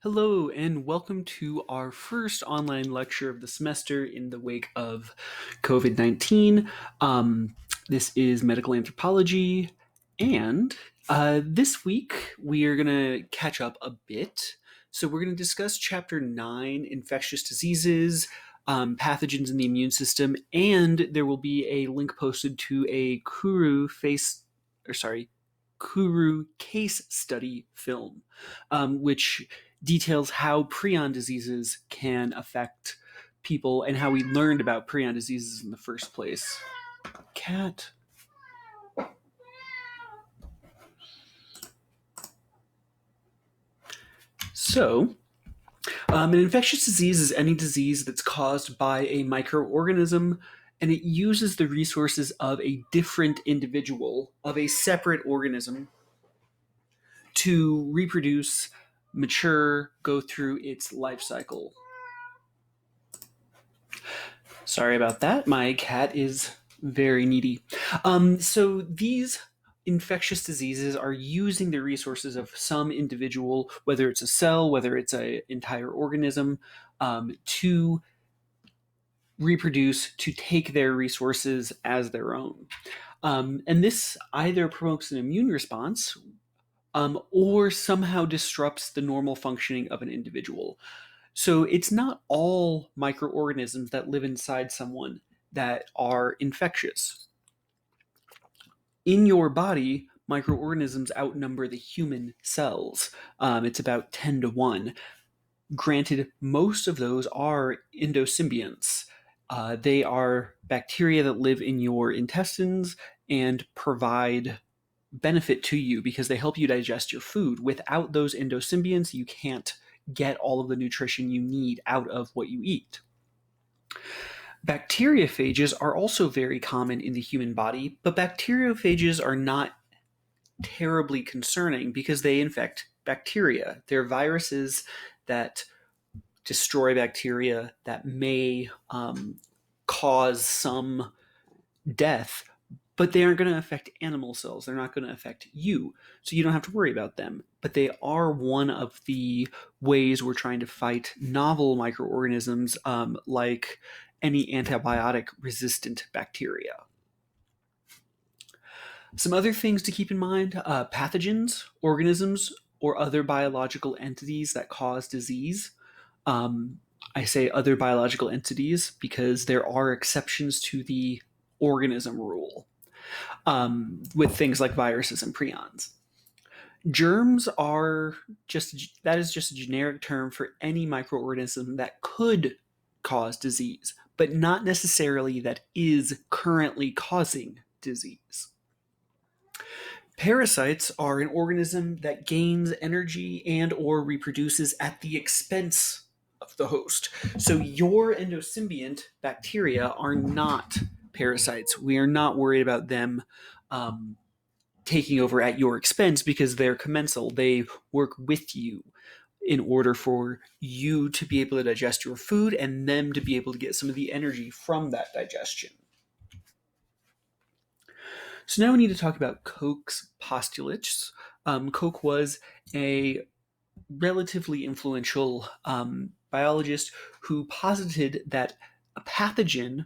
Hello, and welcome to our first online lecture of the semester in the wake of COVID 19. This is medical anthropology, and this week we are going to catch up a bit. So, we're going to discuss chapter 9 infectious diseases, pathogens in the immune system, and there will be a link posted to a Kuru case study film, which details how prion diseases can affect people and how we learned about prion diseases in the first place. Cat. So, an infectious disease is any disease that's caused by a microorganism and it uses the resources of a different individual, of a separate organism, to reproduce, mature, go through its life cycle. Sorry about that. My cat is very needy. So these infectious diseases are using the resources of some individual, whether it's a cell, whether it's an entire organism, to reproduce, to take their resources as their own. And this either promotes an immune response or somehow disrupts the normal functioning of an individual. So it's not all microorganisms that live inside someone that are infectious. In your body, microorganisms outnumber the human cells. It's about 10 to 1. Granted, most of those are endosymbionts. They are bacteria that live in your intestines and provide benefit to you because they help you digest your food. Without those endosymbionts, you can't get all of the nutrition you need out of what you eat. Bacteriophages are also very common in the human body, but bacteriophages are not terribly concerning because they infect bacteria. They're viruses that destroy bacteria that may cause some death, but they aren't going to affect animal cells. They're not going to affect you. So you don't have to worry about them. But they are one of the ways we're trying to fight novel microorganisms like any antibiotic resistant bacteria. Some other things to keep in mind pathogens, organisms, or other biological entities that cause disease. I say other biological entities because there are exceptions to the organism rule with things like viruses and prions. Germs are that is just a generic term for any microorganism that could cause disease, but not necessarily that is currently causing disease. Parasites are an organism that gains energy and or reproduces at the expense of the host. So your endosymbiont bacteria are not parasites. We are not worried about them taking over at your expense because they're commensal. They work with you in order for you to be able to digest your food and them to be able to get some of the energy from that digestion. So now we need to talk about Koch's postulates. Koch was a relatively influential biologist who posited that a pathogen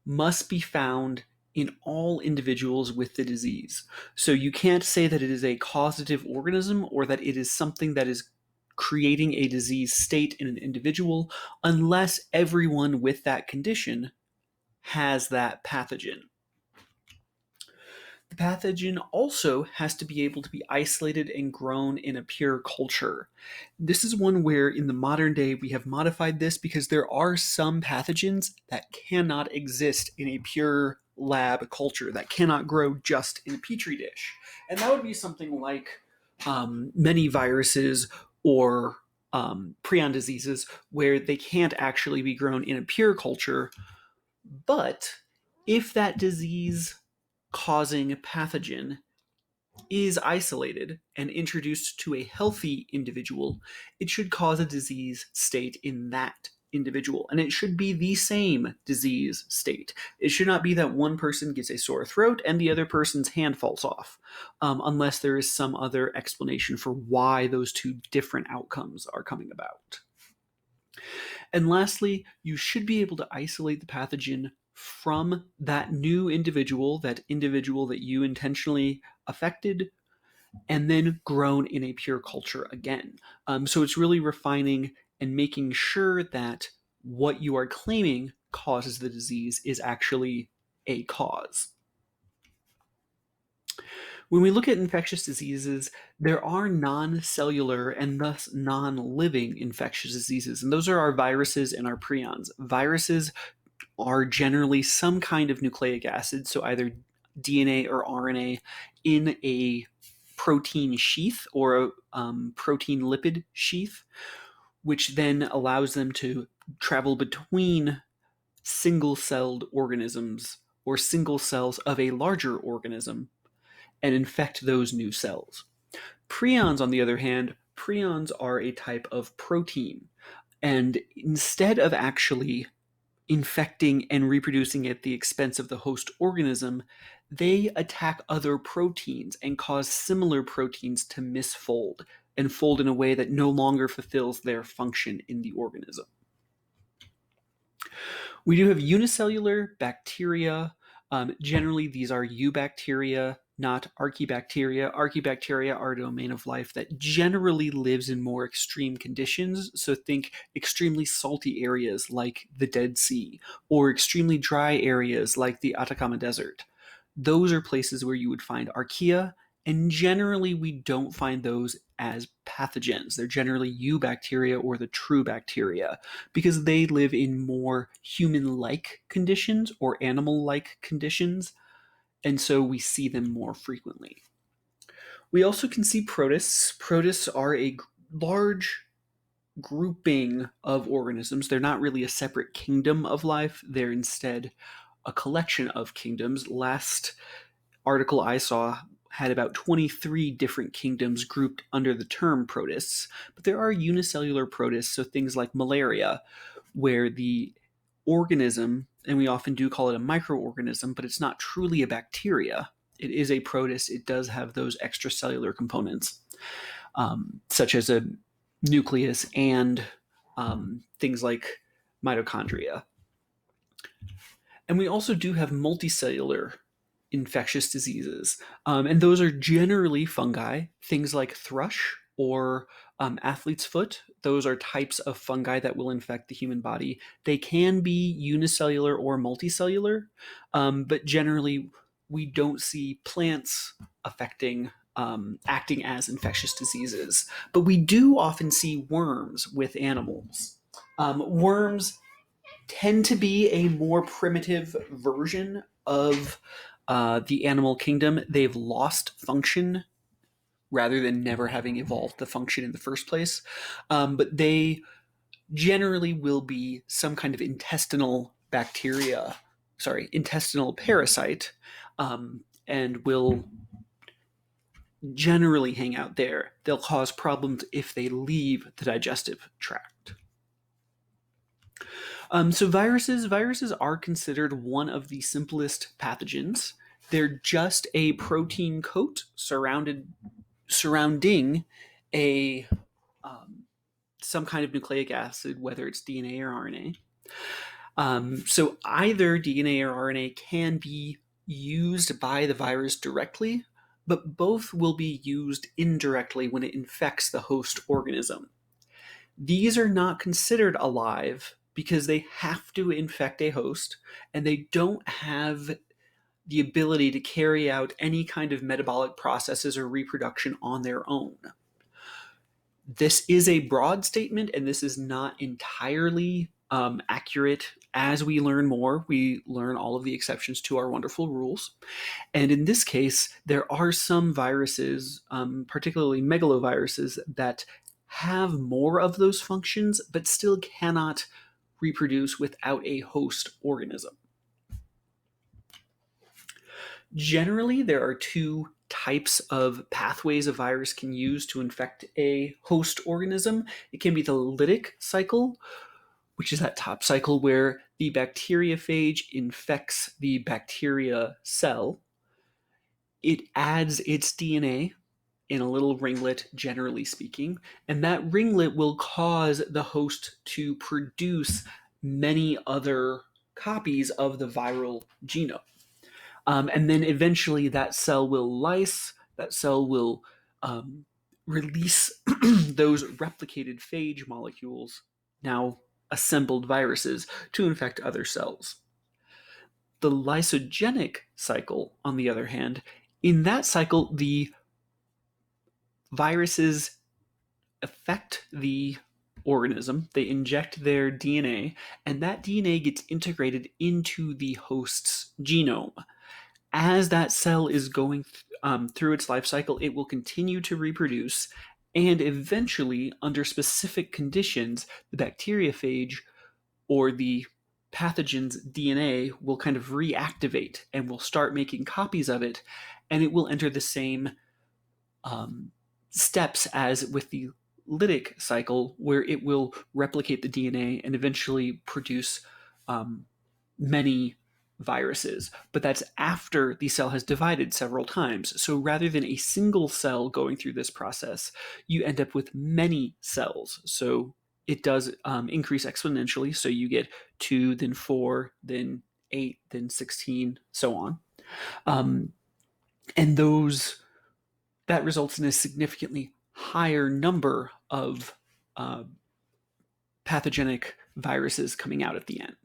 must be found in all individuals with the disease. So you can't say that it is a causative organism or that it is something that is creating a disease state in an individual unless everyone with that condition has that pathogen. The pathogen also has to be able to be isolated and grown in a pure culture. This is one where in the modern day we have modified this because there are some pathogens that cannot exist in a pure lab culture, that cannot grow just in a petri dish. And that would be something like many viruses or prion diseases where they can't actually be grown in a pure culture. But if that disease causing pathogen is isolated and introduced to a healthy individual, it should cause a disease state in that individual, and it should be the same disease state. It should not be that one person gets a sore throat and the other person's hand falls off, unless there is some other explanation for why those two different outcomes are coming about. And lastly, you should be able to isolate the pathogen from that new individual, that individual that you intentionally affected, and then grown in a pure culture again. So it's really refining and making sure that what you are claiming causes the disease is actually a cause. When we look at infectious diseases, there are non-cellular and thus non-living infectious diseases, and those are our viruses and our prions. Viruses are generally some kind of nucleic acid, so either DNA or RNA in a protein sheath or a protein lipid sheath, which then allows them to travel between single-celled organisms or single cells of a larger organism and infect those new cells. Prions, on the other hand, prions are a type of protein, and instead of actually infecting and reproducing at the expense of the host organism, they attack other proteins and cause similar proteins to misfold and fold in a way that no longer fulfills their function in the organism. We do have unicellular bacteria. Generally, these are eubacteria, not archaebacteria. Archaebacteria are a domain of life that generally lives in more extreme conditions. So think extremely salty areas like the Dead Sea, or extremely dry areas like the Atacama Desert. Those are places where you would find archaea, and generally we don't find those as pathogens. They're generally eubacteria or the true bacteria, because they live in more human-like conditions or animal-like conditions, and so we see them more frequently. We also can see protists. Protists are a large grouping of organisms. They're not really a separate kingdom of life. They're instead a collection of kingdoms. Last article I saw had about 23 different kingdoms grouped under the term protists, but there are unicellular protists, so things like malaria, where the organism, and we often do call it a microorganism, but it's not truly a bacteria. It is a protist. It does have those extracellular components, such as a nucleus and things like mitochondria. And we also do have multicellular infectious diseases, and those are generally fungi, things like thrush or athlete's foot. Those are types of fungi that will infect the human body. They can be unicellular or multicellular, but generally we don't see plants acting as infectious diseases. But we do often see worms with animals. Worms tend to be a more primitive version of the animal kingdom. They've lost function rather than never having evolved the function in the first place. But they generally will be some kind of intestinal parasite, and will generally hang out there. They'll cause problems if they leave the digestive tract. So viruses are considered one of the simplest pathogens. They're just a protein coat surrounding a some kind of nucleic acid, whether it's DNA or RNA. So either DNA or RNA can be used by the virus directly, but both will be used indirectly when it infects the host organism. These are not considered alive because they have to infect a host, and they don't have the ability to carry out any kind of metabolic processes or reproduction on their own. This is a broad statement, and this is not entirely accurate. As we learn more, we learn all of the exceptions to our wonderful rules. And in this case, there are some viruses, particularly megaloviruses, that have more of those functions, but still cannot reproduce without a host organism. Generally, there are two types of pathways a virus can use to infect a host organism. It can be the lytic cycle, which is that top cycle where the bacteriophage infects the bacteria cell. It adds its DNA in a little ringlet, generally speaking, and that ringlet will cause the host to produce many other copies of the viral genome. And then eventually that cell will lyse, that cell will release those replicated phage molecules, now assembled viruses, to infect other cells. The lysogenic cycle, on the other hand, in that cycle, the viruses affect the organism, they inject their DNA, and that DNA gets integrated into the host's genome. As that cell is going through its life cycle, it will continue to reproduce, and eventually, under specific conditions, the bacteriophage or the pathogen's DNA will kind of reactivate and will start making copies of it, and it will enter the same steps as with the lytic cycle, where it will replicate the DNA and eventually produce many viruses. But that's after the cell has divided several times. So rather than a single cell going through this process, you end up with many cells. So it does increase exponentially. So you get 2, then 4, then 8, then 16, so on. And that results in a significantly higher number of pathogenic viruses coming out at the end.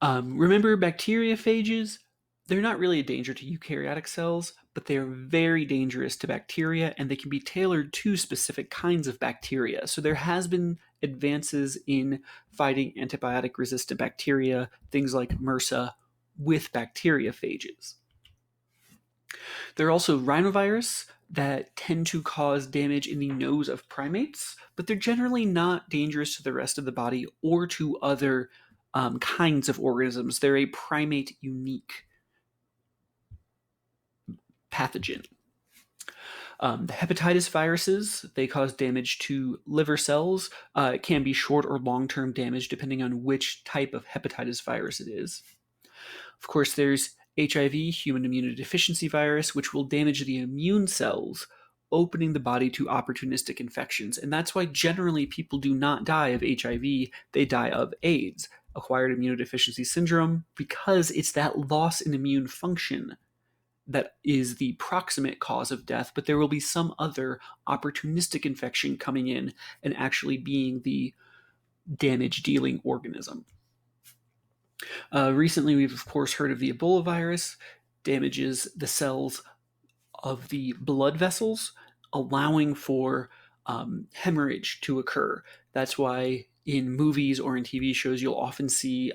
Remember, bacteriophages, they're not really a danger to eukaryotic cells, but they are very dangerous to bacteria, and they can be tailored to specific kinds of bacteria. So there has been advances in fighting antibiotic-resistant bacteria, things like MRSA, with bacteriophages. There are also rhinovirus that tend to cause damage in the nose of primates, but they're generally not dangerous to the rest of the body or to other kinds of organisms. They're a primate unique pathogen. The hepatitis viruses, they cause damage to liver cells. It can be short or long-term damage depending on which type of hepatitis virus it is. Of course, there's HIV, human immunodeficiency virus, which will damage the immune cells, opening the body to opportunistic infections. And that's why generally people do not die of HIV, they die of AIDS, acquired immunodeficiency syndrome, because it's that loss in immune function that is the proximate cause of death, but there will be some other opportunistic infection coming in and actually being the damage-dealing organism. Recently, we've of course heard of the Ebola virus, damages the cells of the blood vessels, allowing for hemorrhage to occur. That's why in movies or in TV shows you'll often see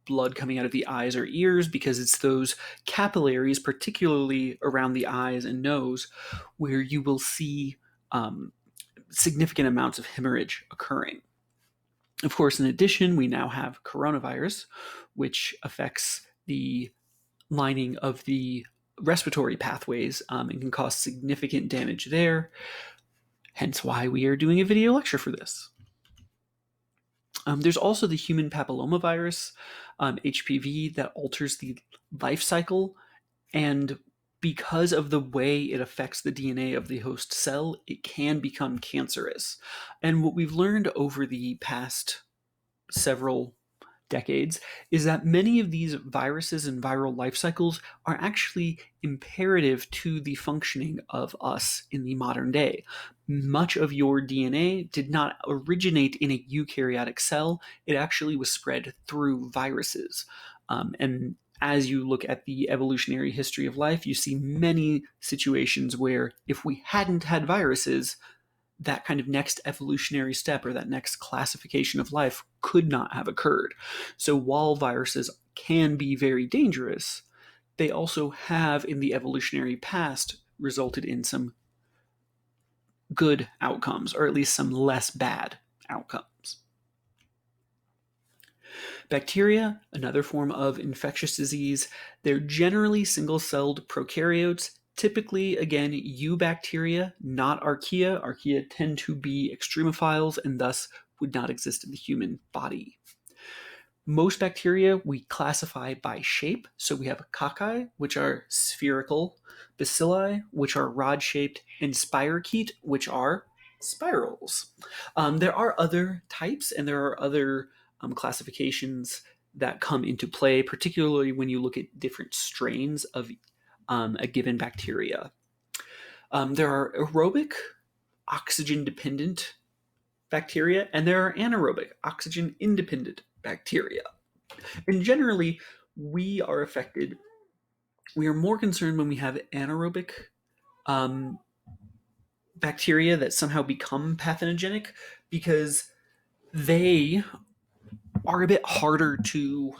blood coming out of the eyes or ears, because it's those capillaries, particularly around the eyes and nose, where you will see significant amounts of hemorrhage occurring. Of course, in addition, we now have coronavirus, which affects the lining of the respiratory pathways and can cause significant damage there, hence why we are doing a video lecture for this. There's also the human papillomavirus, HPV, that alters the life cycle, and because of the way it affects the DNA of the host cell, it can become cancerous. And what we've learned over the past several decades is that many of these viruses and viral life cycles are actually imperative to the functioning of us in the modern day. Much of your DNA did not originate in a eukaryotic cell, it actually was spread through viruses. And as you look at the evolutionary history of life, you see many situations where if we hadn't had viruses, that kind of next evolutionary step or that next classification of life could not have occurred. So while viruses can be very dangerous, they also have in the evolutionary past resulted in some good outcomes, or at least some less bad outcomes. Bacteria, another form of infectious disease, they're generally single-celled prokaryotes. Typically, again, eubacteria, not archaea. Archaea tend to be extremophiles and thus would not exist in the human body. Most bacteria we classify by shape. So we have cocci, which are spherical, bacilli, which are rod-shaped, and spirochete, which are spirals. There are other types and there are other classifications that come into play, particularly when you look at different strains of a given bacteria. There are aerobic, oxygen-dependent bacteria, and there are anaerobic, oxygen-independent bacteria. And generally, we are more concerned when we have anaerobic um, bacteria that somehow become pathogenic because they are a bit harder to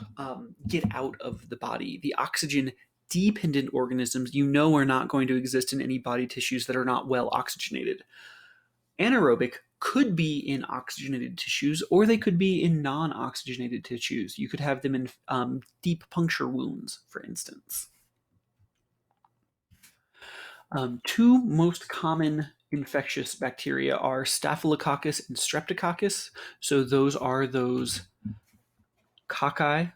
get out of the body. The oxygen dependent organisms, are not going to exist in any body tissues that are not well oxygenated. Anaerobic could be in oxygenated tissues or they could be in non-oxygenated tissues. You could have them in deep puncture wounds, for instance. Two most common infectious bacteria are Staphylococcus and Streptococcus. So those are those cocci,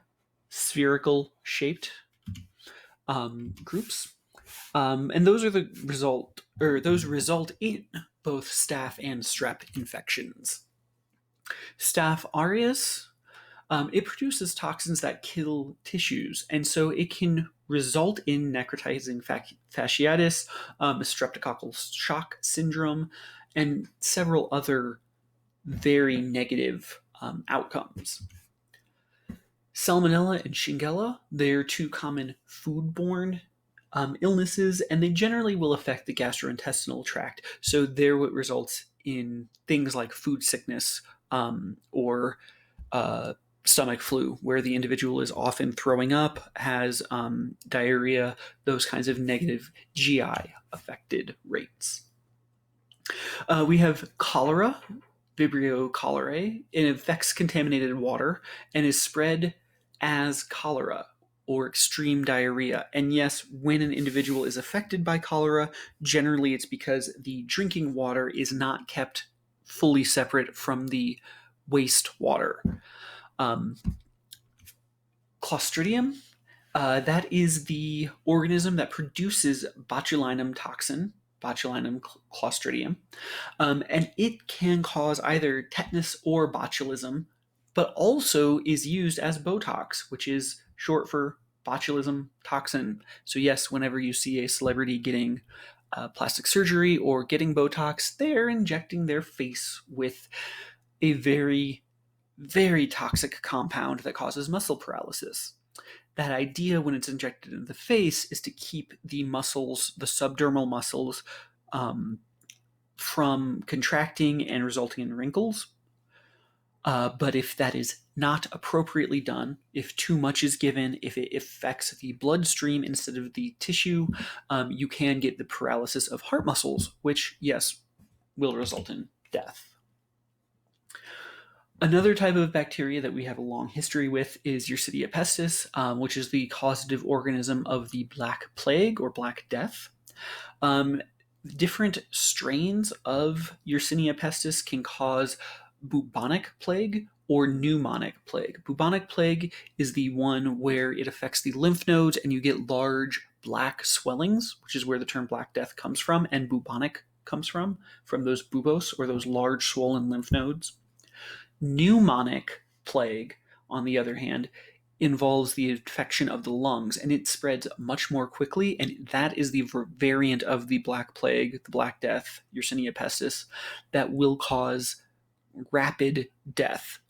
spherical shaped groups. And those are those result in both staph and strep infections. Staph aureus, it produces toxins that kill tissues, and so it can result in necrotizing fasciitis, streptococcal shock syndrome, and several other very negative outcomes. Salmonella and Shigella, they're two common foodborne illnesses, and they generally will affect the gastrointestinal tract. So they're what results in things like food sickness or stomach flu, where the individual is often throwing up, has diarrhea, those kinds of negative GI affected rates. We have cholera, Vibrio cholerae. It infects contaminated water and is spread as cholera or extreme diarrhea. And yes, when an individual is affected by cholera, generally it's because the drinking water is not kept fully separate from the wastewater. Clostridium, that is the organism that produces botulinum toxin, botulinum clostridium, and it can cause either tetanus or botulism, but also is used as Botox, which is short for botulism toxin. So yes, whenever you see a celebrity getting plastic surgery or getting Botox, they're injecting their face with a very, very toxic compound that causes muscle paralysis. That idea, when it's injected into the face, is to keep the muscles, the subdermal muscles, from contracting and resulting in wrinkles. But if that is not appropriately done, if too much is given, if it affects the bloodstream instead of the tissue, you can get the paralysis of heart muscles, which, yes, will result in death. Another type of bacteria that we have a long history with is Yersinia pestis, which is the causative organism of the Black Plague or Black Death. Different strains of Yersinia pestis can cause bubonic plague or pneumonic plague. Bubonic plague is the one where it affects the lymph nodes and you get large black swellings, which is where the term Black Death comes from, and bubonic comes from those bubos or those large swollen lymph nodes. Pneumonic plague, on the other hand, involves the infection of the lungs, and it spreads much more quickly, and that is the variant of the Black Plague, the Black Death, Yersinia pestis, that will cause rapid death.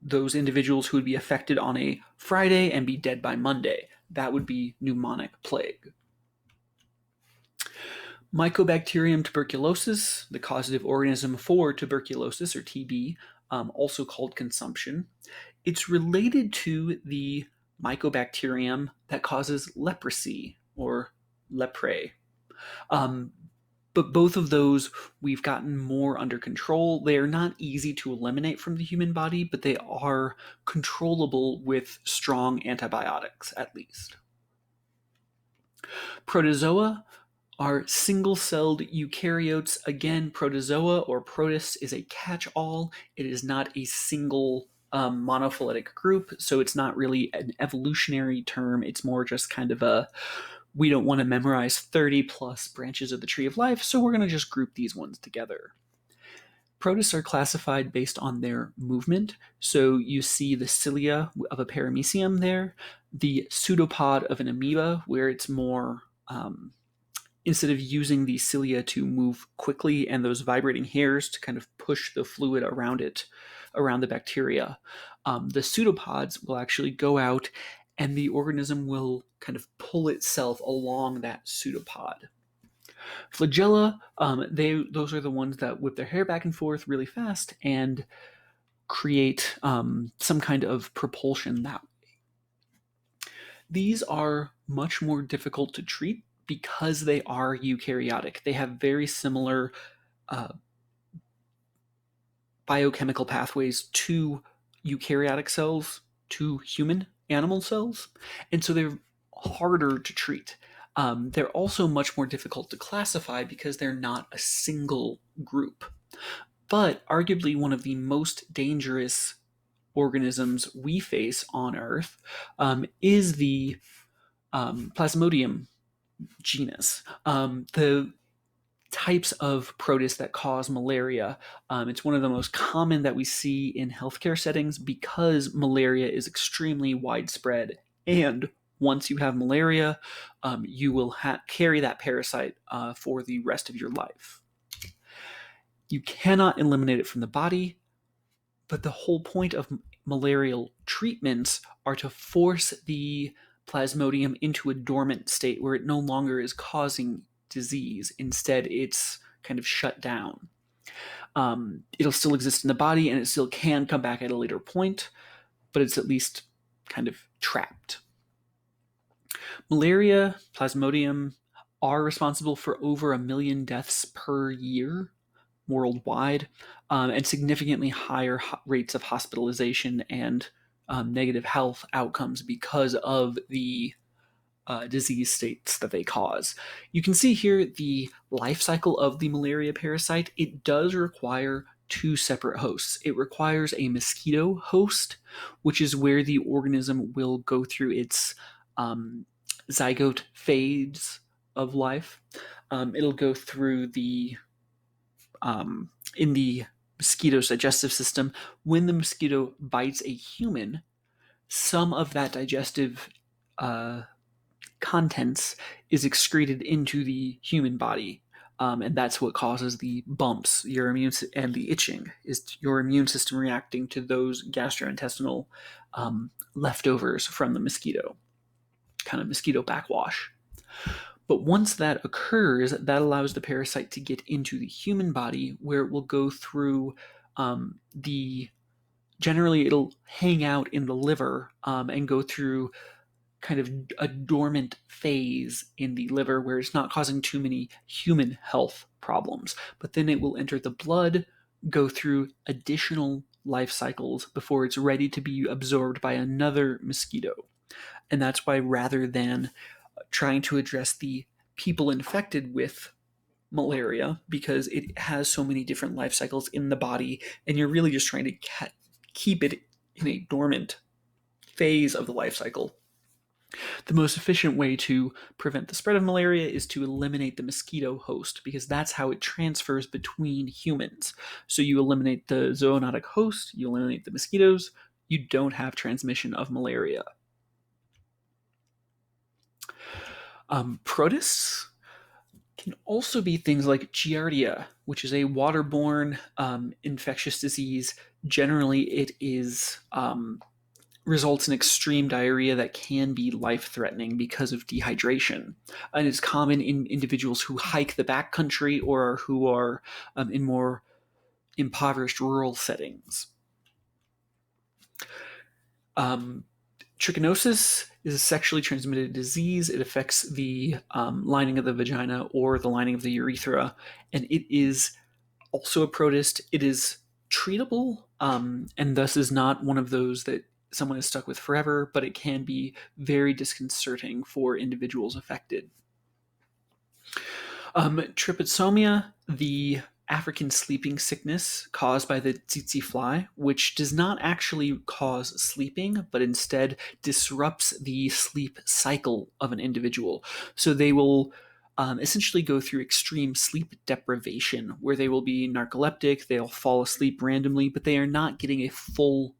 Those individuals who would be affected on a Friday and be dead by Monday, that would be pneumonic plague. Mycobacterium tuberculosis, the causative organism for tuberculosis or TB, also called consumption. It's related to the mycobacterium that causes leprosy or lepre. But both of those we've gotten more under control. They are not easy to eliminate from the human body, but they are controllable with strong antibiotics, at least. Protozoa are single-celled eukaryotes. Again, protozoa or protist is a catch-all. It is not a single monophyletic group, so it's not really an evolutionary term. It's more just kind of a, we don't want to memorize 30 plus branches of the tree of life, so we're going to just group these ones together. Protists are classified based on their movement. So you see the cilia of a paramecium there, the pseudopod of an amoeba, where it's more, instead of using the cilia to move quickly and those vibrating hairs to kind of push the fluid around it, around the bacteria, the pseudopods will actually go out and the organism will kind of pull itself along that pseudopod. Flagella, those are the ones that whip their hair back and forth really fast and create some kind of propulsion that way. These are much more difficult to treat because they are eukaryotic. They have very similar biochemical pathways to eukaryotic cells, to human animal cells, and so they're harder to treat. They're also much more difficult to classify because they're not a single group. But arguably one of the most dangerous organisms we face on Earth is the Plasmodium genus. The types of protists that cause malaria. It's one of the most common that we see in healthcare settings because malaria is extremely widespread. And once you have malaria, you will carry that parasite for the rest of your life. You cannot eliminate it from the body, but the whole point of malarial treatments are to force the Plasmodium into a dormant state where it no longer is causing disease. Instead, it's kind of shut down. It'll still exist in the body and it still can come back at a later point, but it's at least kind of trapped. Malaria, Plasmodium are responsible for over 1 million deaths per year worldwide, and significantly higher rates of hospitalization and negative health outcomes because of the disease states that they cause. You can see here the life cycle of the malaria parasite. It does require 2 separate hosts. It requires a mosquito host, which is where the organism will go through its zygote phase of life. It'll go through the in the mosquito's digestive system. When the mosquito bites a human, some of that digestive contents is excreted into the human body, and that's what causes the bumps, and the itching is your immune system reacting to those gastrointestinal leftovers from the mosquito, kind of mosquito backwash. But once that occurs, that allows the parasite to get into the human body, where it will go through generally it'll hang out in the liver and go through kind of a dormant phase in the liver where it's not causing too many human health problems. But then it will enter the blood, go through additional life cycles before it's ready to be absorbed by another mosquito. And that's why, rather than trying to address the people infected with malaria, because it has so many different life cycles in the body, and you're really just trying to keep it in a dormant phase of the life cycle, the most efficient way to prevent the spread of malaria is to eliminate the mosquito host, because that's how it transfers between humans. So you eliminate the zoonotic host, you eliminate the mosquitoes, you don't have transmission of malaria. Protists can also be things like Giardia, which is a waterborne infectious disease. Generally, it is results in extreme diarrhea that can be life-threatening because of dehydration. And it's common in individuals who hike the backcountry or who are in more impoverished rural settings. Trichinosis is a sexually transmitted disease. It affects the lining of the vagina or the lining of the urethra, and it is also a protist. It is treatable, and thus is not one of those that someone is stuck with forever, but it can be very disconcerting for individuals affected. Trypanosomia, the African sleeping sickness caused by the tsetse fly, which does not actually cause sleeping, but instead disrupts the sleep cycle of an individual. So they will essentially go through extreme sleep deprivation, where they will be narcoleptic, they'll fall asleep randomly, but they are not getting a full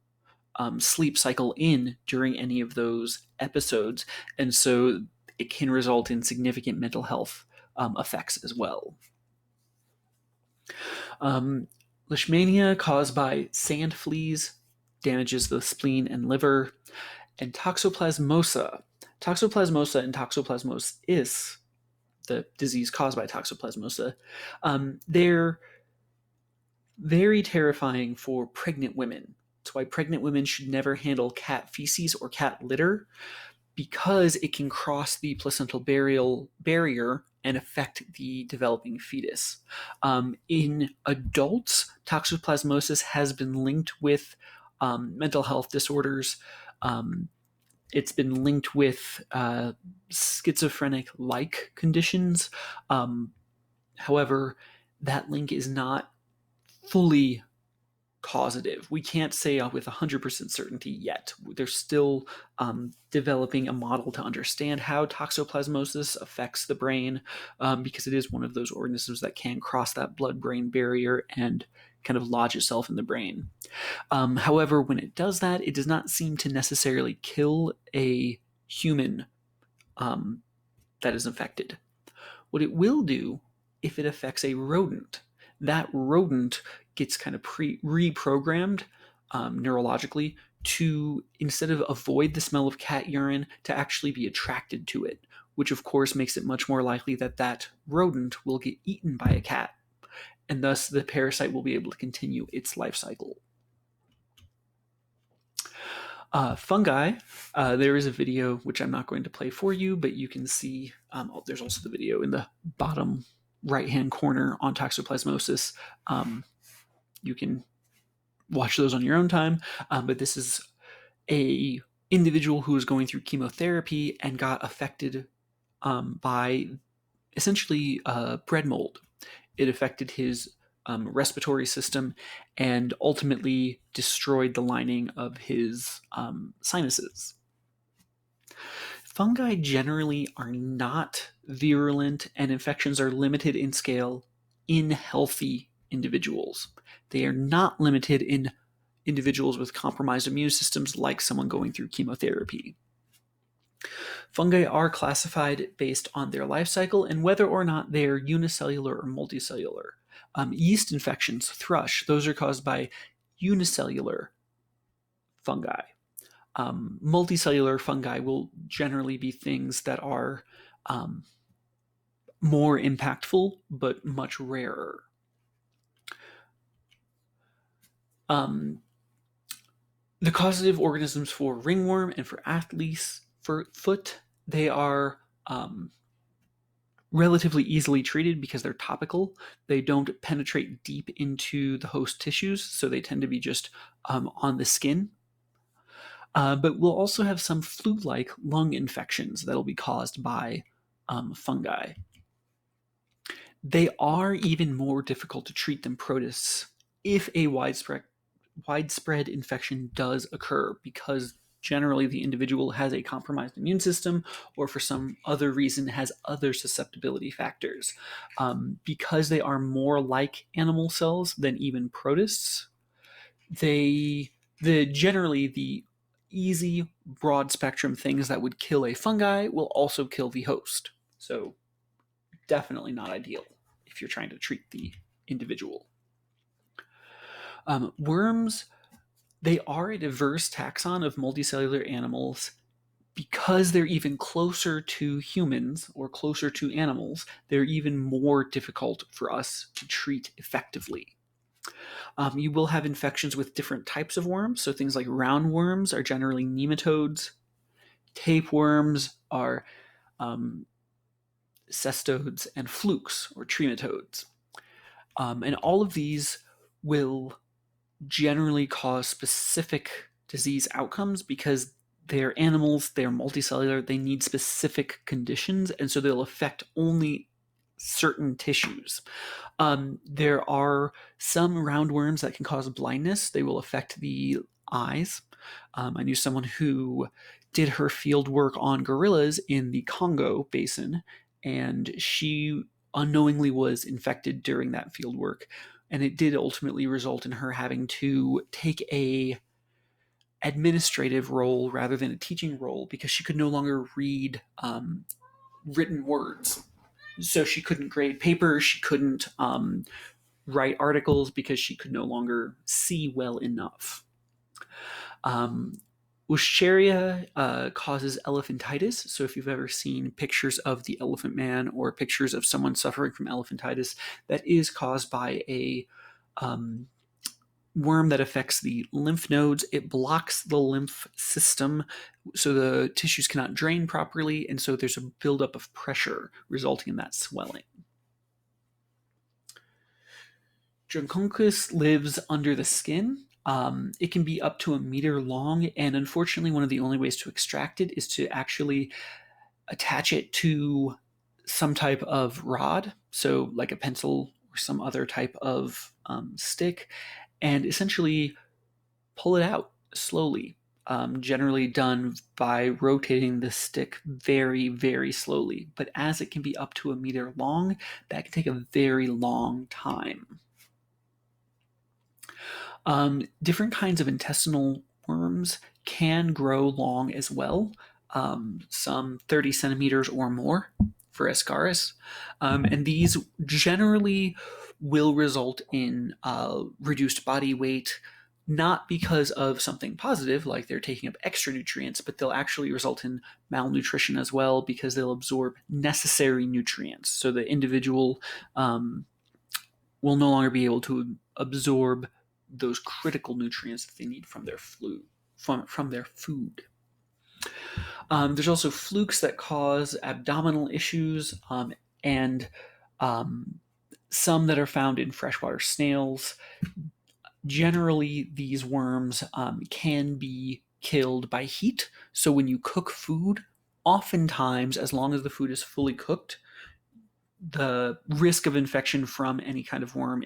sleep cycle in during any of those episodes. And so it can result in significant mental health effects as well. Leishmania caused by sand fleas damages the spleen and liver. And toxoplasmosa. Toxoplasmosa and toxoplasmosis, the disease caused by toxoplasmosa, they're very terrifying for pregnant women. That's why pregnant women should never handle cat feces or cat litter, because it can cross the placental barrier and affect the developing fetus. In adults, toxoplasmosis has been linked with mental health disorders. It's been linked with schizophrenic-like conditions. However, that link is not fully causative. We can't say with 100% certainty yet. They're still developing a model to understand how toxoplasmosis affects the brain, because it is one of those organisms that can cross that blood-brain barrier and kind of lodge itself in the brain. However, when it does that, it does not seem to necessarily kill a human that is infected. What it will do if it affects a rodent, that rodent gets kind of reprogrammed neurologically to, instead of avoid the smell of cat urine, to actually be attracted to it, which of course makes it much more likely that that rodent will get eaten by a cat, and thus the parasite will be able to continue its life cycle. Fungi, there is a video which I'm not going to play for you, but you can see, there's also the video in the bottom right-hand corner on toxoplasmosis. You can watch those on your own time, but this is a individual who was going through chemotherapy and got affected by essentially bread mold. It affected his respiratory system and ultimately destroyed the lining of his sinuses. Fungi generally are not virulent, and infections are limited in scale in healthy individuals. They are not limited in individuals with compromised immune systems, like someone going through chemotherapy. Fungi are classified based on their life cycle and whether or not they're unicellular or multicellular. Yeast infections, thrush, those are caused by unicellular fungi. Multicellular fungi will generally be things that are more impactful, but much rarer. The causative organisms for ringworm and for athlete's foot, they are relatively easily treated because they're topical. They don't penetrate deep into the host tissues, so they tend to be just on the skin. But we'll also have some flu-like lung infections that'll be caused by fungi. They are even more difficult to treat than protists if a widespread infection does occur, because generally the individual has a compromised immune system or for some other reason has other susceptibility factors. Because they are more like animal cells than even protists, generally the easy broad spectrum things that would kill a fungi will also kill the host. So definitely not ideal if you're trying to treat the individual. Worms, they are a diverse taxon of multicellular animals. Because they're even closer to humans or closer to animals, they're even more difficult for us to treat effectively. You will have infections with different types of worms. So things like roundworms are generally nematodes. Tapeworms are cestodes, and flukes or trematodes. And all of these will generally cause specific disease outcomes because they're animals, they're multicellular, they need specific conditions, and so they'll affect only certain tissues. There are some roundworms that can cause blindness. They will affect the eyes. I knew someone who did her field work on gorillas in the Congo basin, and she unknowingly was infected during that field work. And it did ultimately result in her having to take a administrative role rather than a teaching role because she could no longer read written words. So she couldn't grade papers, she couldn't write articles because she could no longer see well enough. Wucheria causes elephantitis. So if you've ever seen pictures of the elephant man or pictures of someone suffering from elephantitis, that is caused by a worm that affects the lymph nodes. It blocks the lymph system so the tissues cannot drain properly, and so there's a buildup of pressure resulting in that swelling. Dracunculus lives under the skin. It can be up to a meter long, and unfortunately one of the only ways to extract it is to actually attach it to some type of rod, so like a pencil or some other type of stick, and essentially pull it out slowly, generally done by rotating the stick very, very slowly. But as it can be up to a meter long, that can take a very long time. Different kinds of intestinal worms can grow long as well, some 30 centimeters or more for Ascaris. And these generally will result in reduced body weight, not because of something positive, like they're taking up extra nutrients, but they'll actually result in malnutrition as well because they'll absorb necessary nutrients. So the individual will no longer be able to absorb those critical nutrients that they need from their food. There's also flukes that cause abdominal issues, and some that are found in freshwater snails. Generally, these worms can be killed by heat. So when you cook food, oftentimes, as long as the food is fully cooked, the risk of infection from any kind of worm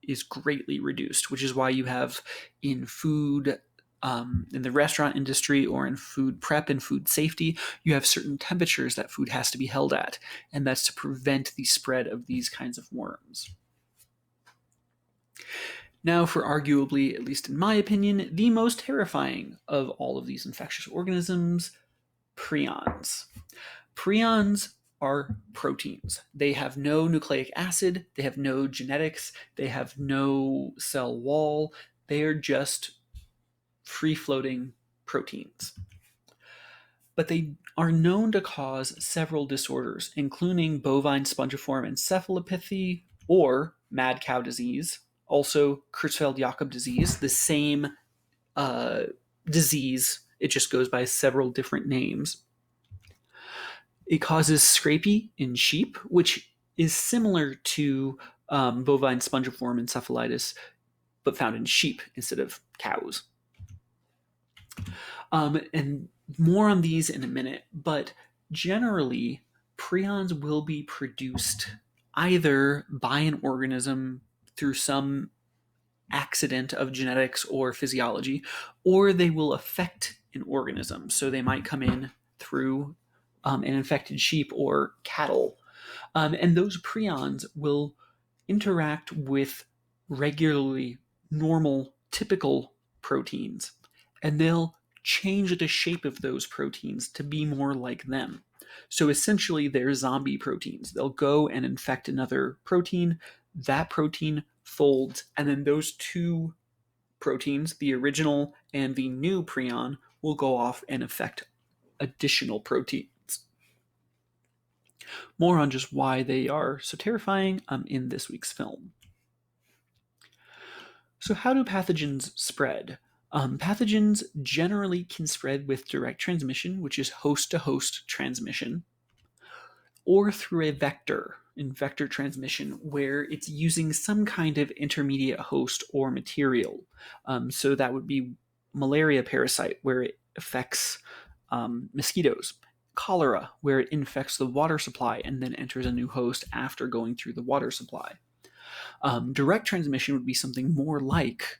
is greatly reduced, which is why you have in food, in the restaurant industry or in food prep and food safety, you have certain temperatures that food has to be held at, and that's to prevent the spread of these kinds of worms. Now for arguably, at least in my opinion, the most terrifying of all of these infectious organisms, prions. Prions are proteins. They have no nucleic acid, they have no genetics, they have no cell wall, they are just free-floating proteins. But they are known to cause several disorders, including bovine spongiform encephalopathy or mad cow disease, also Creutzfeldt-Jakob disease, the same disease, it just goes by several different names. It causes scrapie in sheep, which is similar to bovine spongiform encephalitis, but found in sheep instead of cows. And more on these in a minute, but generally, prions will be produced either by an organism through some accident of genetics or physiology, or they will affect an organism. So they might come in through an infected sheep or cattle. And those prions will interact with regularly normal, typical proteins, and they'll change the shape of those proteins to be more like them. So essentially, they're zombie proteins. They'll go and infect another protein, that protein folds, and then those two proteins, the original and the new prion, will go off and affect additional proteins. More on just why they are so terrifying in this week's film. So how do pathogens spread? Pathogens generally can spread with direct transmission, which is host-to-host transmission, or through a vector, in vector transmission, where it's using some kind of intermediate host or material. So that would be malaria parasite, where it affects mosquitoes. cholera, where it infects the water supply and then enters a new host after going through the water supply. Direct transmission would be something more like,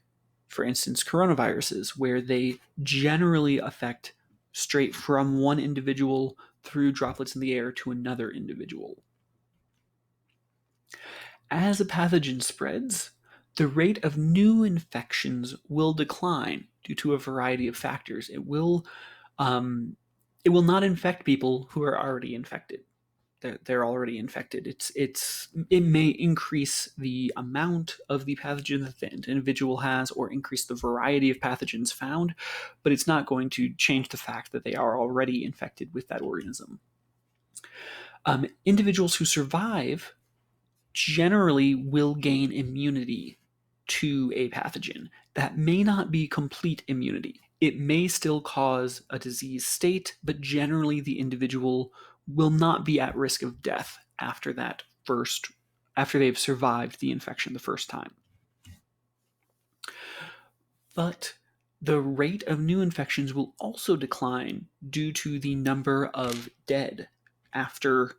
for instance, coronaviruses, where they generally affect straight from one individual through droplets in the air to another individual. As a pathogen spreads, the rate of new infections will decline due to a variety of factors. It will not infect people who are already infected. They're already infected. It may increase the amount of the pathogen that the individual has, or increase the variety of pathogens found, but it's not going to change the fact that they are already infected with that organism. Individuals who survive generally will gain immunity to a pathogen. That may not be complete immunity. It may still cause a disease state, but generally the individual will not be at risk of death after they've survived the infection the first time. But the rate of new infections will also decline due to the number of dead after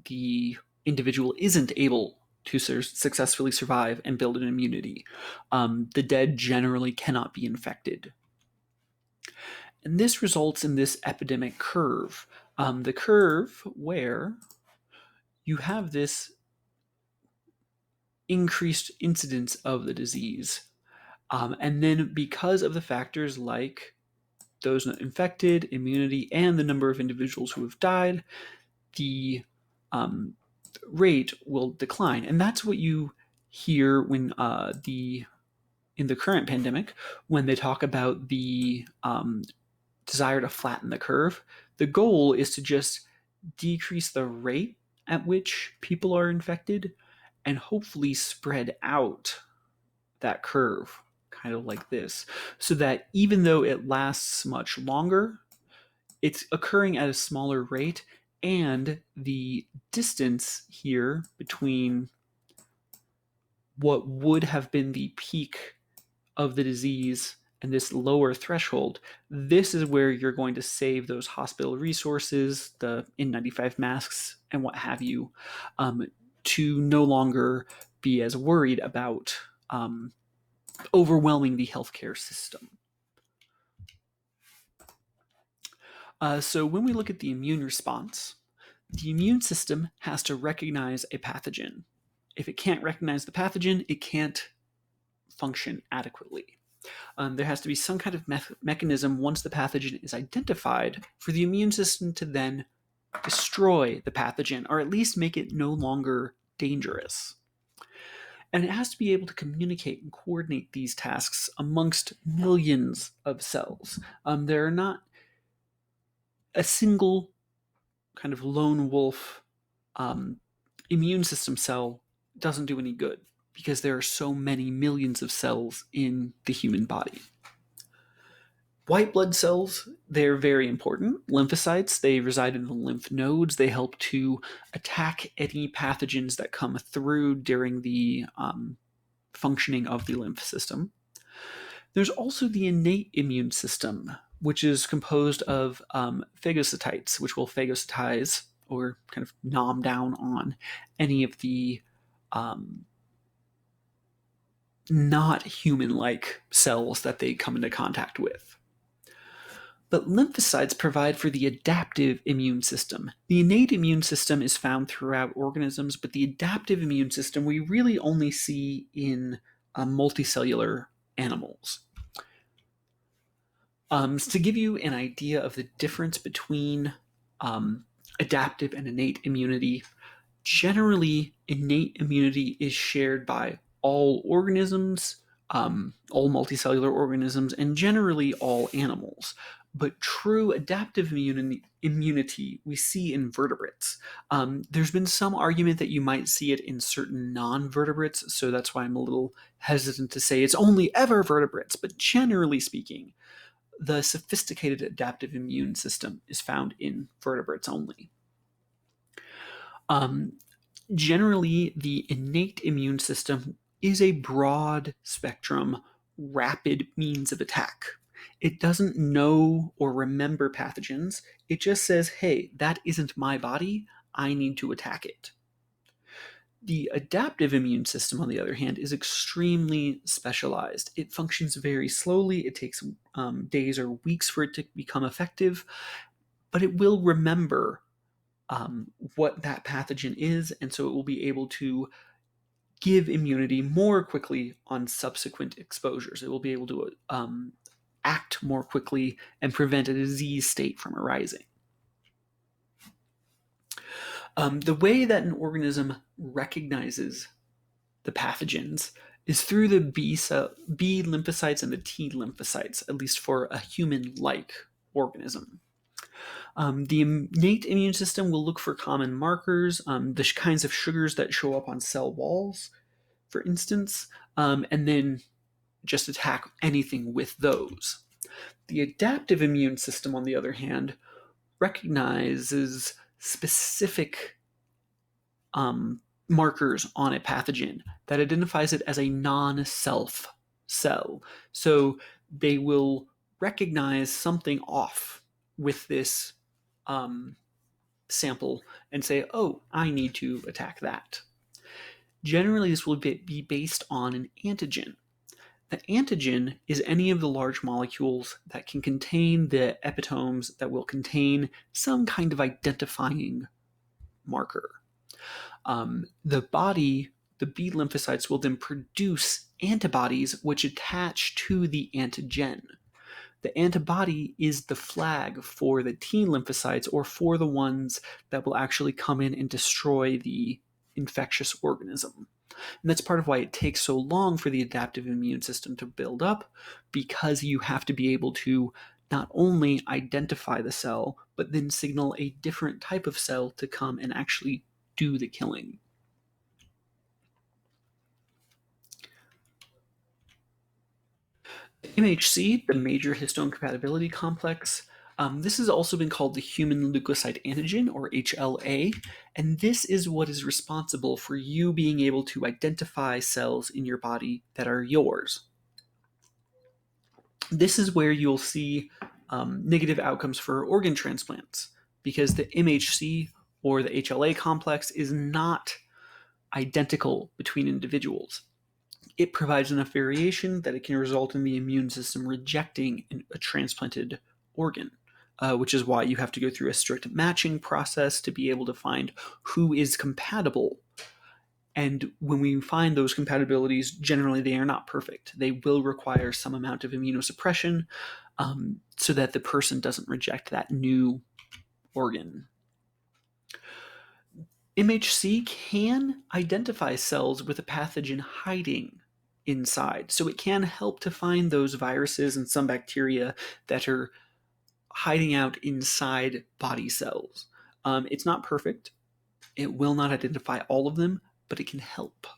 the individual isn't able to successfully survive and build an immunity. The dead generally cannot be infected. And this results in this epidemic curve. The curve where you have this increased incidence of the disease. And then because of the factors like those not infected, immunity, and the number of individuals who have died, the rate will decline. And that's what you hear when in the current pandemic, when they talk about the desire to flatten the curve. The goal is to just decrease the rate at which people are infected and hopefully spread out that curve, kind of like this, so that even though it lasts much longer, it's occurring at a smaller rate, and the distance here between what would have been the peak of the disease and this lower threshold, this is where you're going to save those hospital resources, the N95 masks and what have you, to no longer be as worried about overwhelming the healthcare system. So when we look at the immune response, the immune system has to recognize a pathogen. If it can't recognize the pathogen, it can't function adequately. There has to be some kind of mechanism once the pathogen is identified for the immune system to then destroy the pathogen, or at least make it no longer dangerous. And it has to be able to communicate and coordinate these tasks amongst millions of cells. There are not a single kind of lone wolf immune system cell doesn't do any good, because there are so many millions of cells in the human body. White blood cells, they're very important. Lymphocytes, they reside in the lymph nodes. They help to attack any pathogens that come through during the functioning of the lymph system. There's also the innate immune system, which is composed of phagocytites, which will phagocytize or kind of nom down on any of the not human-like cells that they come into contact with. But lymphocytes provide for the adaptive immune system. The innate immune system is found throughout organisms, but the adaptive immune system we really only see in multicellular animals. So to give you an idea of the difference between adaptive and innate immunity, generally innate immunity is shared by all organisms, all multicellular organisms, and generally all animals. But true adaptive immunity we see in vertebrates. There's been some argument that you might see it in certain non-vertebrates, so that's why I'm a little hesitant to say it's only ever vertebrates, but generally speaking, the sophisticated adaptive immune system is found in vertebrates only. Generally, the innate immune system is a broad spectrum, rapid means of attack. It doesn't know or remember pathogens. It just says, hey, that isn't my body. I need to attack it. The adaptive immune system, on the other hand, is extremely specialized. It functions very slowly. It takes days or weeks for it to become effective, but it will remember what that pathogen is, and so it will be able to give immunity more quickly on subsequent exposures. It will be able to act more quickly and prevent a disease state from arising. The way that an organism recognizes the pathogens is through the B lymphocytes and the T lymphocytes, at least for a human-like organism. The innate immune system will look for common markers, the kinds of sugars that show up on cell walls, for instance, and then just attack anything with those. The adaptive immune system, on the other hand, recognizes specific markers on a pathogen that identifies it as a non-self cell. So they will recognize something off with this sample and say, oh, I need to attack that. Generally, this will be based on an antigen. The antigen is any of the large molecules that can contain the epitomes that will contain some kind of identifying marker. The body, the B lymphocytes, will then produce antibodies which attach to the antigen. The antibody is the flag for the T lymphocytes, or for the ones that will actually come in and destroy the infectious organism. And that's part of why it takes so long for the adaptive immune system to build up, because you have to be able to not only identify the cell, but then signal a different type of cell to come and actually do the killing. MHC, the major histone compatibility complex, this has also been called the human leukocyte antigen, or HLA, and this is what is responsible for you being able to identify cells in your body that are yours. This is where you'll see negative outcomes for organ transplants, because the MHC, or the HLA complex, is not identical between individuals. It provides enough variation that it can result in the immune system rejecting a transplanted organ, which is why you have to go through a strict matching process to be able to find who is compatible. And when we find those compatibilities, generally they are not perfect. They will require some amount of immunosuppression so that the person doesn't reject that new organ. MHC can identify cells with a pathogen hiding inside. So it can help to find those viruses and some bacteria that are hiding out inside body cells. It's not perfect. It will not identify all of them, but it can help.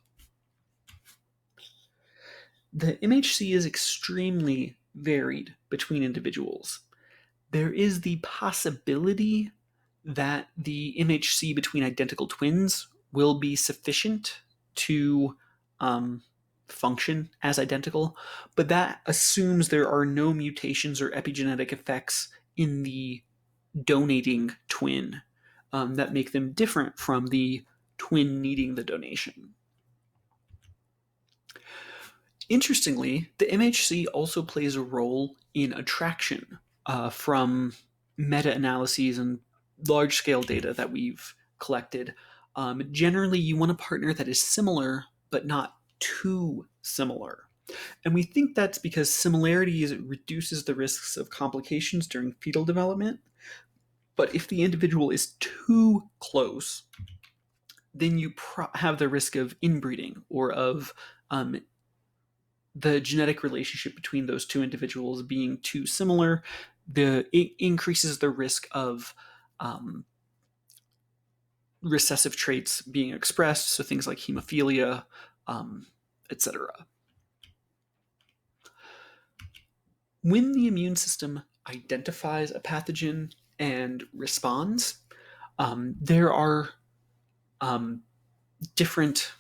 The MHC is extremely varied between individuals. There is the possibility that the MHC between identical twins will be sufficient to function as identical, but that assumes there are no mutations or epigenetic effects in the donating twin that make them different from the twin needing the donation. Interestingly, the MHC also plays a role in attraction from meta-analyses and large-scale data that we've collected. Generally, you want a partner that is similar, but not too similar. And we think that's because similarity reduces the risks of complications during fetal development. But if the individual is too close, then you have the risk of inbreeding, or of the genetic relationship between those two individuals being too similar. It increases the risk of recessive traits being expressed, so things like hemophilia, etc. When the immune system identifies a pathogen and responds, there are different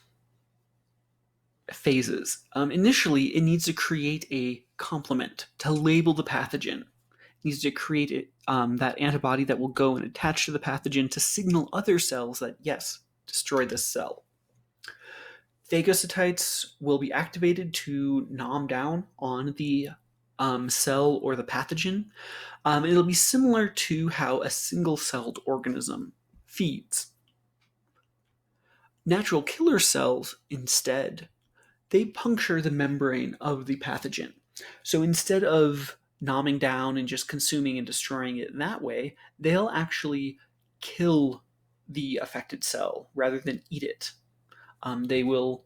phases. Initially, it needs to create a complement to label the pathogen. It needs to create that antibody that will go and attach to the pathogen to signal other cells that, yes, destroy this cell. Phagocytites will be activated to nom down on the cell or the pathogen. It'll be similar to how a single-celled organism feeds. Natural killer cells, instead, they puncture the membrane of the pathogen. So instead of nomming down and just consuming and destroying it that way, they'll actually kill the affected cell rather than eat it. They will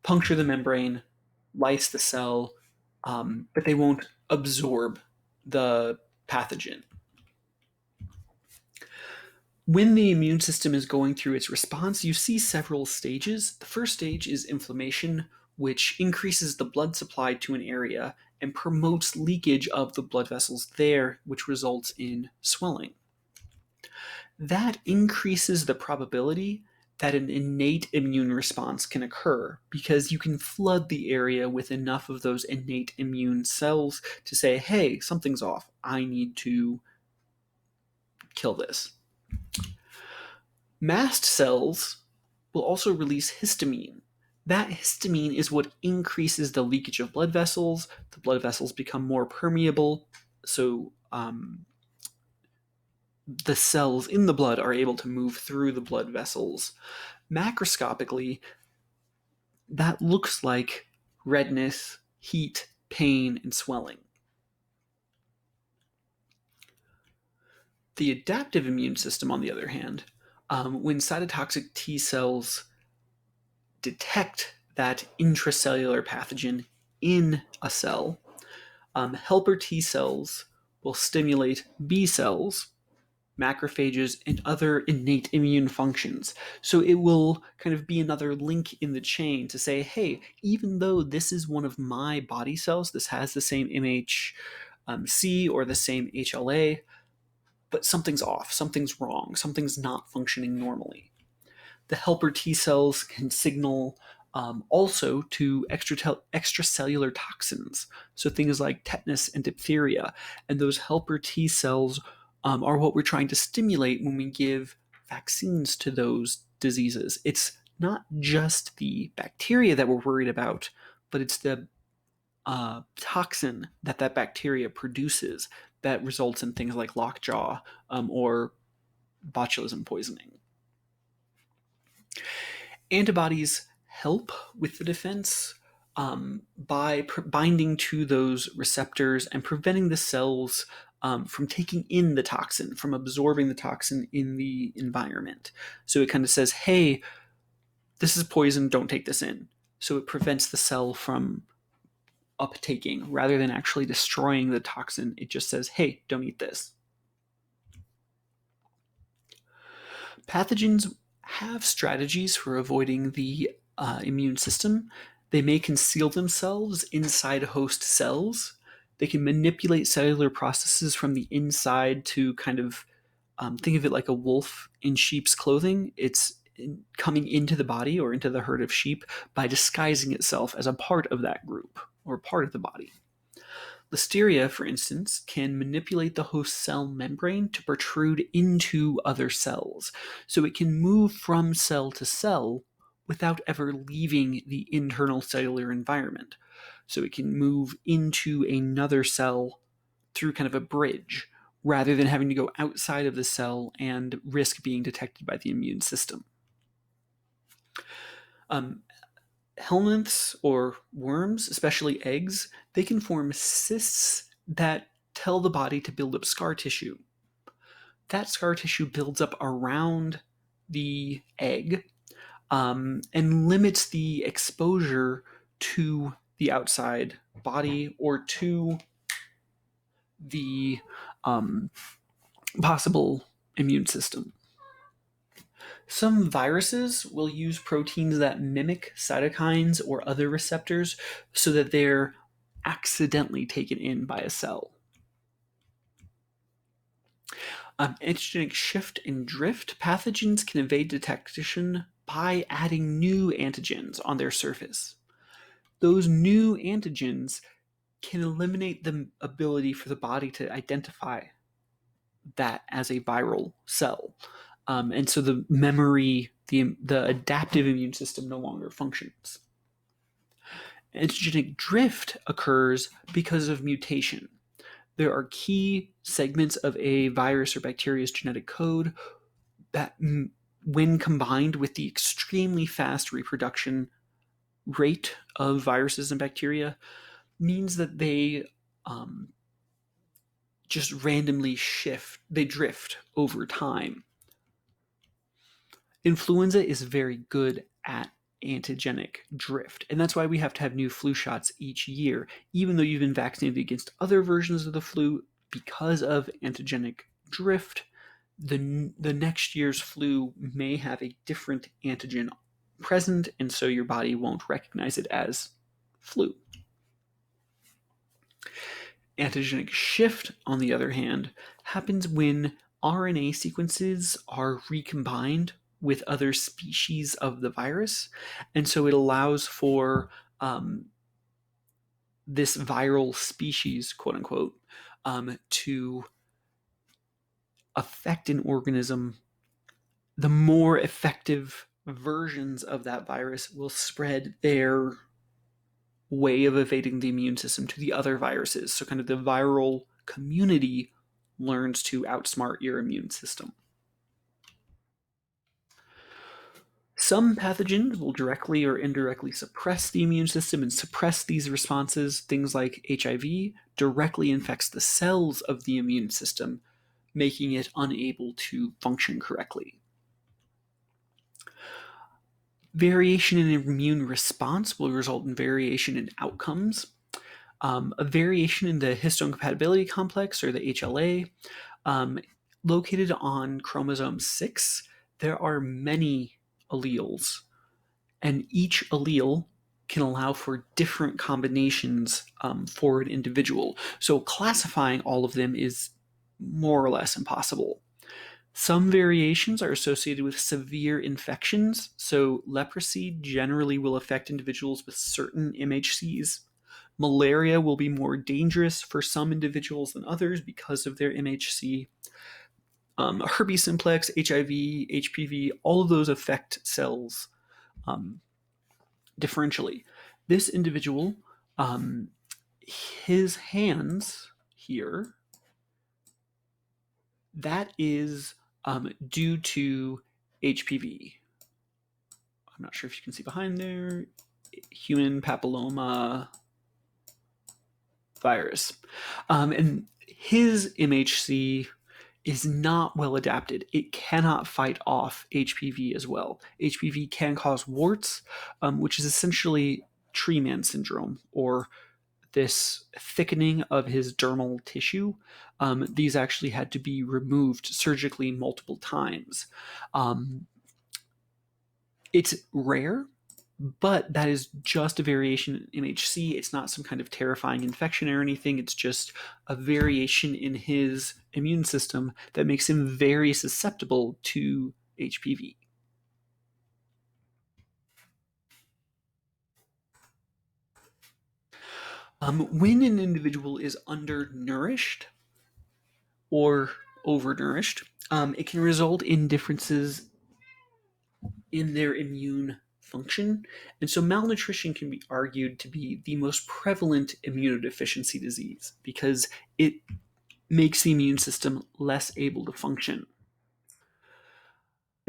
puncture the membrane, lyse the cell, but they won't absorb the pathogen. When the immune system is going through its response, you see several stages. The first stage is inflammation, which increases the blood supply to an area and promotes leakage of the blood vessels there, which results in swelling. That increases the probability that an innate immune response can occur because you can flood the area with enough of those innate immune cells to say, hey, something's off. I need to kill this. Mast cells will also release histamine. That histamine is what increases the leakage of blood vessels. The blood vessels become more permeable, so the cells in the blood are able to move through the blood vessels. Macroscopically, that looks like redness, heat, pain, and swelling. The adaptive immune system, on the other hand, when cytotoxic T cells detect that intracellular pathogen in a cell, helper T cells will stimulate B cells, macrophages, and other innate immune functions. So it will kind of be another link in the chain to say, hey, even though this is one of my body cells, this has the same MHC or the same HLA, but something's off, something's wrong, something's not functioning normally. The helper T cells can signal also to extracellular toxins, so things like tetanus and diphtheria. And those helper T cells are what we're trying to stimulate when we give vaccines to those diseases. It's not just the bacteria that we're worried about, but it's the toxin that bacteria produces that results in things like lockjaw or botulism poisoning. Antibodies help with the defense by binding to those receptors and preventing the cells from taking in the toxin, from absorbing the toxin in the environment. So it kind of says, hey, this is poison, don't take this in. So it prevents the cell from uptaking rather than actually destroying the toxin. It just says, hey, don't eat this. Pathogens have strategies for avoiding the immune system. They may conceal themselves inside host cells. They can manipulate cellular processes from the inside to kind of think of it like a wolf in sheep's clothing. It's coming into the body or into the herd of sheep by disguising itself as a part of that group or part of the body. Listeria, for instance, can manipulate the host cell membrane to protrude into other cells, so it can move from cell to cell without ever leaving the internal cellular environment. So it can move into another cell through kind of a bridge, rather than having to go outside of the cell and risk being detected by the immune system. Helminths or worms, especially eggs, they can form cysts that tell the body to build up scar tissue. That scar tissue builds up around the egg and limits the exposure to the outside body or to the possible immune system. Some viruses will use proteins that mimic cytokines or other receptors so that they're accidentally taken in by a cell. Antigenic shift and drift, pathogens can evade detection by adding new antigens on their surface. those new antigens can eliminate the ability for the body to identify that as a viral cell. And so the memory, the adaptive immune system no longer functions. Antigenic drift occurs because of mutation. There are key segments of a virus or bacteria's genetic code that, when combined with the extremely fast reproduction rate of viruses and bacteria, means that they just randomly drift over time. Influenza is very good at antigenic drift, and that's why we have to have new flu shots each year, even though you've been vaccinated against other versions of the flu. Because of antigenic drift, the next year's flu may have a different antigen present, and so your body won't recognize it as flu. Antigenic shift, on the other hand, happens when RNA sequences are recombined with other species of the virus, and so it allows for this viral species, quote unquote, to affect an organism. The more effective versions of that virus will spread their way of evading the immune system to the other viruses. So kind of the viral community learns to outsmart your immune system. Some pathogens will directly or indirectly suppress the immune system and suppress these responses. Things like HIV directly infects the cells of the immune system, making it unable to function correctly. Variation in immune response will result in variation in outcomes. A variation in the histone compatibility complex, or the HLA, located on chromosome 6, there are many alleles, and each allele can allow for different combinations for an individual. So classifying all of them is more or less impossible. Some variations are associated with severe infections, so leprosy generally will affect individuals with certain MHCs. Malaria will be more dangerous for some individuals than others because of their MHC. Herpes simplex, HIV, HPV, all of those affect cells differentially. This individual, his hands here, that is due to HPV. I'm not sure if you can see behind there, human papilloma virus. And his MHC is not well adapted. It cannot fight off HPV as well. HPV can cause warts, which is essentially tree man syndrome, or this thickening of his dermal tissue. These actually had to be removed surgically multiple times. It's rare, but that is just a variation in MHC. It's not some kind of terrifying infection or anything. It's just a variation in his immune system that makes him very susceptible to HPV. When an individual is undernourished or overnourished, it can result in differences in their immune function. And so malnutrition can be argued to be the most prevalent immunodeficiency disease because it makes the immune system less able to function.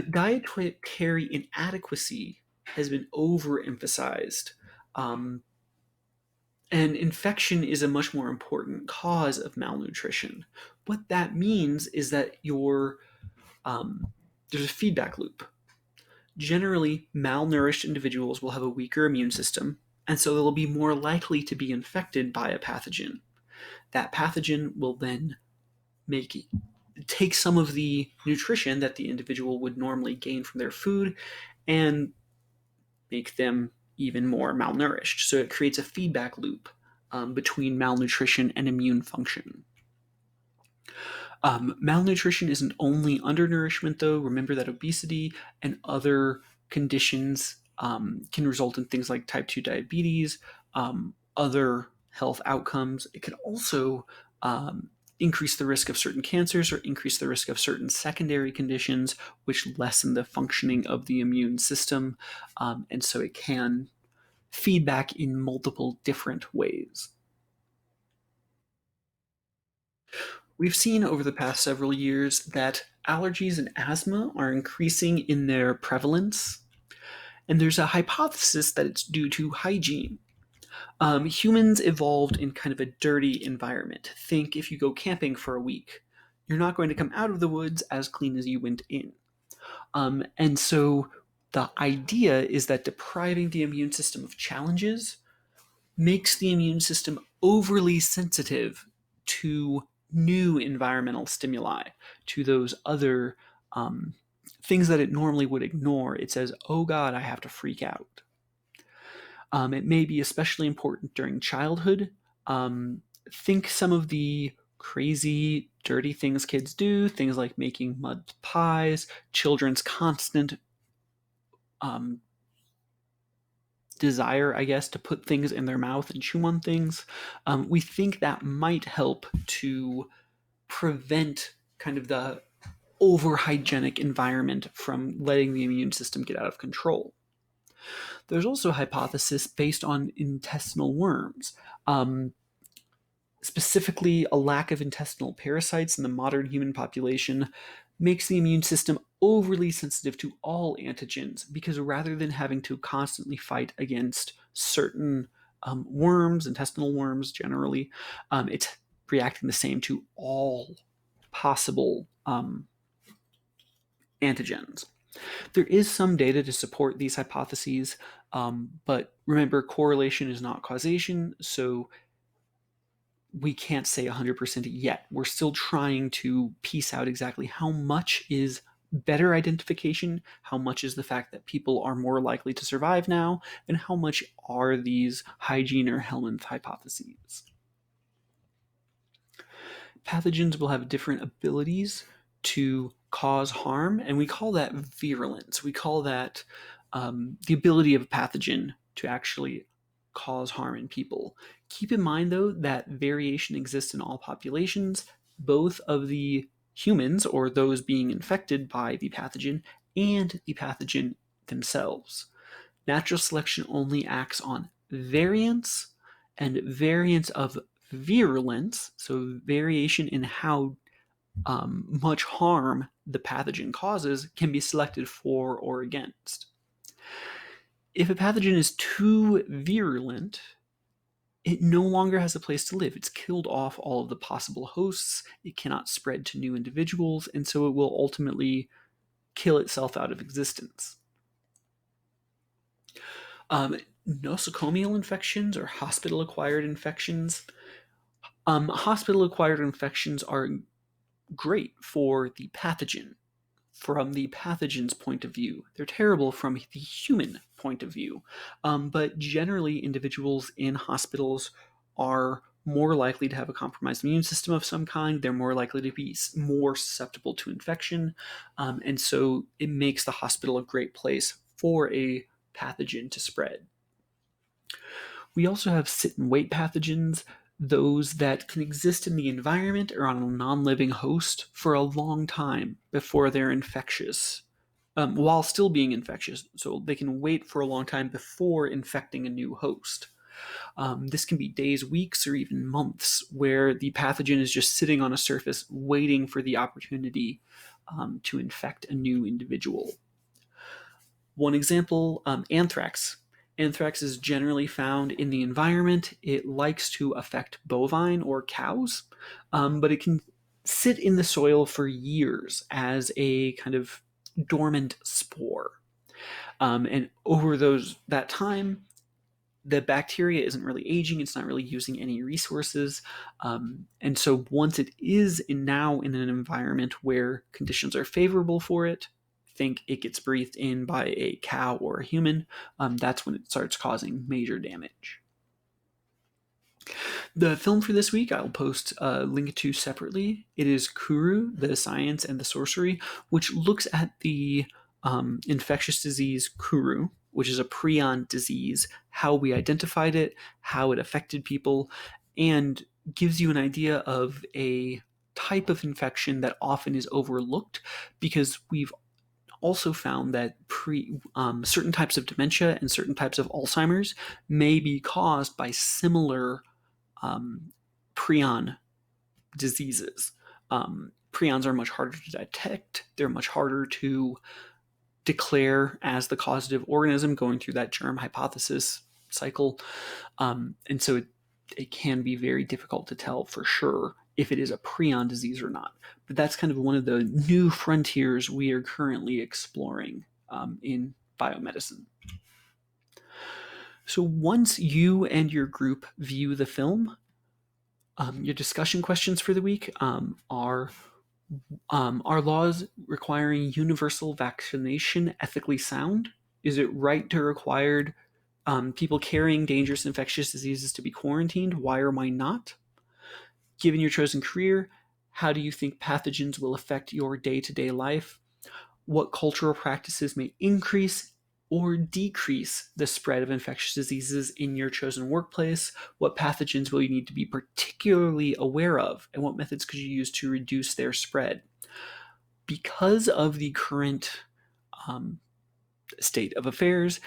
Dietary inadequacy has been overemphasized, and infection is a much more important cause of malnutrition. What that means is that there's a feedback loop. Generally, malnourished individuals will have a weaker immune system, and so they'll be more likely to be infected by a pathogen. That pathogen will then take some of the nutrition that the individual would normally gain from their food and make them even more malnourished. So it creates a feedback loop between malnutrition and immune function. Malnutrition isn't only undernourishment, though. Remember that obesity and other conditions can result in things like type 2 diabetes, other health outcomes. It could also increase the risk of certain cancers or increase the risk of certain secondary conditions, which lessen the functioning of the immune system. And so it can feedback in multiple different ways. We've seen over the past several years that allergies and asthma are increasing in their prevalence, and there's a hypothesis that it's due to hygiene. Humans evolved in kind of a dirty environment. Think if you go camping for a week, you're not going to come out of the woods as clean as you went in. And so the idea is that depriving the immune system of challenges makes the immune system overly sensitive to new environmental stimuli, to those other things that it normally would ignore. It says, oh God, I have to freak out. It may be especially important during childhood. Think some of the crazy, dirty things kids do, things like making mud pies, children's constant desire, I guess, to put things in their mouth and chew on things. We think that might help to prevent kind of the over hygienic environment from letting the immune system get out of control. There's also a hypothesis based on intestinal worms. Specifically, a lack of intestinal parasites in the modern human population makes the immune system overly sensitive to all antigens, because rather than having to constantly fight against certain worms, intestinal worms generally, it's reacting the same to all possible antigens. There is some data to support these hypotheses, but remember, correlation is not causation, so we can't say 100% yet. We're still trying to piece out exactly how much is better identification, how much is the fact that people are more likely to survive now, and how much are these hygiene or Helminth hypotheses. Pathogens will have different abilities to cause harm, and we call that virulence. We call that the ability of a pathogen to actually cause harm in people. Keep in mind, though, that variation exists in all populations, both of the humans, or those being infected by the pathogen, and the pathogen themselves. Natural selection only acts on variants, and variants of virulence, so variation in how much harm the pathogen causes, can be selected for or against. If a pathogen is too virulent, it no longer has a place to live. It's killed off all of the possible hosts. It cannot spread to new individuals, and so it will ultimately kill itself out of existence. Nosocomial infections or hospital-acquired infections. Hospital-acquired infections are great for the pathogen. From the pathogen's point of view, they're terrible from the human point of view. But generally, individuals in hospitals are more likely to have a compromised immune system of some kind. They're more likely to be more susceptible to infection. And so it makes the hospital a great place for a pathogen to spread. We also have sit and wait pathogens, those that can exist in the environment or on a non-living host for a long time before they're infectious, while still being infectious. So they can wait for a long time before infecting a new host. This can be days, weeks, or even months, where the pathogen is just sitting on a surface waiting for the opportunity to infect a new individual. One example, anthrax. Anthrax is generally found in the environment. It likes to affect bovine or cows, but it can sit in the soil for years as a kind of dormant spore. And over that time, the bacteria isn't really aging. It's not really using any resources. And so once it is now in an environment where conditions are favorable for it, think it gets breathed in by a cow or a human, that's when it starts causing major damage. The film for this week I'll post a link to separately. It is Kuru, the Science and the Sorcery, which looks at the infectious disease Kuru, which is a prion disease, how we identified it, how it affected people, and gives you an idea of a type of infection that often is overlooked because we've also found that certain types of dementia and certain types of Alzheimer's may be caused by similar prion diseases. Prions are much harder to detect. They're much harder to declare as the causative organism going through that germ hypothesis cycle. And so it can be very difficult to tell for sure if it is a prion disease or not. But that's kind of one of the new frontiers we are currently exploring in biomedicine. So once you and your group view the film, your discussion questions for the week are laws requiring universal vaccination ethically sound? Is it right to require people carrying dangerous infectious diseases to be quarantined? Why or why not? Given your chosen career, how do you think pathogens will affect your day-to-day life? What cultural practices may increase or decrease the spread of infectious diseases in your chosen workplace? What pathogens will you need to be particularly aware of? And what methods could you use to reduce their spread? Because of the current state of affairs,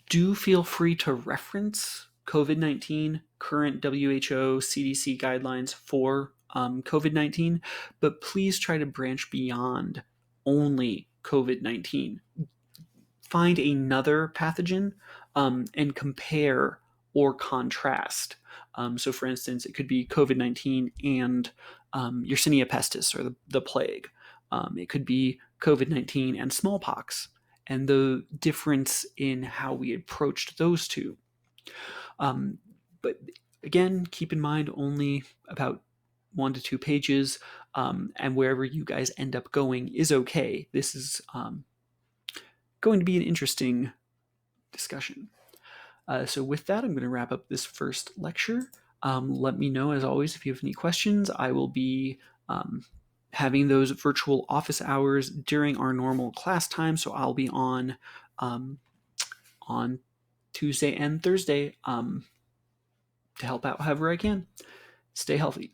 do feel free to reference COVID-19, current WHO, CDC guidelines for COVID-19, but please try to branch beyond only COVID-19. Find another pathogen and compare or contrast. So, for instance, it could be COVID-19 and Yersinia pestis, or the plague. It could be COVID-19 and smallpox, and the difference in how we approached those two. But again, keep in mind only about 1 to 2 pages, and wherever you guys end up going is okay. This is going to be an interesting discussion. So with that, I'm going to wrap up this first lecture. Let me know, as always, if you have any questions. I will be having those virtual office hours during our normal class time, so I'll be on Tuesday and Thursday to help out however I can. Stay healthy.